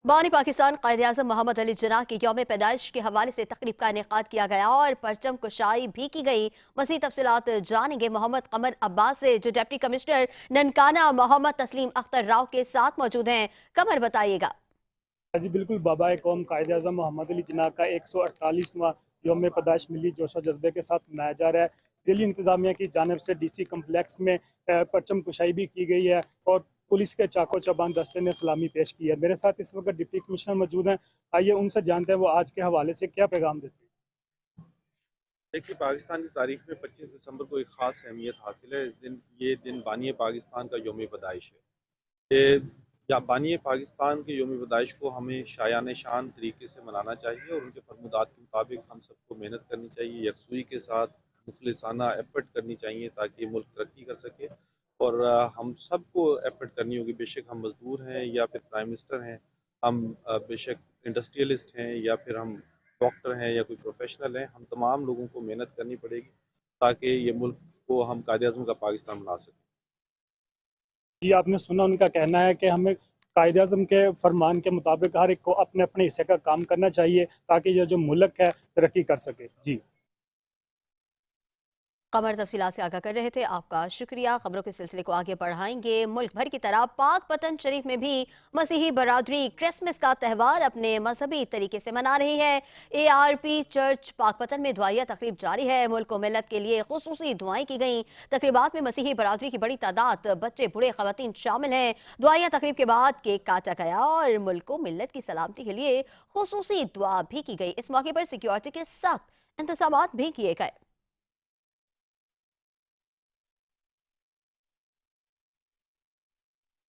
बानी पाकिस्तान कायद-ए-आज़म मोहम्मद अली जिन्ना की यौम पैदाइश के हवाले से तकरीब का इनेकाद किया गया और परचम कुशाई भी की गई। मज़ीद तफसीलात जानेंगे मोहम्मद कमर अब्बास से, जो डिप्टी कमिश्नर ननकाना मोहम्मद तस्लीम अख्तर राव के साथ मौजूद हैं। कमर, बताइएगा। जी बिल्कुल, बाबा कौम कायद-ए-आज़म मोहम्मद अली जिन्ना का 148वां यौम पैदाइश मिली जोश जज्बे के साथ मनाया जा रहा है। ज़िली इंतज़ामिया की जानिब से DC कम्प्लेक्स में परचम कुशाई भी की गई है और पुलिस के चाको चबान दस्ते ने सलामी पेश की है। मेरे साथ इस वक्त डिप्टी कमिश्नर मौजूद हैं। आइए उनसे जानते हैं वो आज के हवाले से क्या पैगाम देते हैं। देखिए, पाकिस्तान की तारीख में 25 दिसंबर को एक ख़ास अहमियत हासिल है। ये दिन बानी पाकिस्तान का यौम पैदाइश है। या बानी पाकिस्तान के यौम पैदाइश को हमें शायान शान तरीके से मनाना चाहिए और उनके फरमुदात के मुताबिक हम सबको मेहनत करनी चाहिए, यकसुई के साथ मुखलिसाना एफर्ट करनी चाहिए ताकि मुल्क तरक्की कर सके। और हम सबको एफर्ट करनी होगी, बेशक हम मजदूर हैं या फिर प्राइम मिनिस्टर हैं, हम बेशक इंडस्ट्रियलिस्ट हैं या फिर हम डॉक्टर हैं या कोई प्रोफेशनल हैं, हम तमाम लोगों को मेहनत करनी पड़ेगी ताकि ये मुल्क को हम कायद-ए-आज़म का पाकिस्तान बना सकें। जी, आपने सुना उनका कहना है कि हमें कायद-ए-आज़म के फरमान के मुताबिक हर एक को अपने अपने हिस्से का काम करना चाहिए ताकि ये जो मुल्क है तरक्की कर सके। जी कमर तफसीलात से आगाह कर रहे थे, आपका शुक्रिया। खबरों के सिलसिले को आगे बढ़ाएंगे। मुल्क भर की तरह पाक पतन शरीफ में भी मसीही बरादरी क्रिसमस का त्यौहार अपने मजहबी तरीके से मना रही है। ARP चर्च पाक पतन में दुआया तकरीब जारी है। मुल्क को मिलत के लिए खुसूसी दुआएं की गई। तकरीबात में मसीही बरादरी की बड़ी तादाद, बच्चे बूढ़े खवातीन शामिल हैं। दुआया तकरीब के बाद केक काटा गया और मुल्क को मिलत की सलामती के लिए खुसूसी दुआ भी की गई। इस मौके पर सिक्योरिटी के सख्त इंतजाम भी किए गए।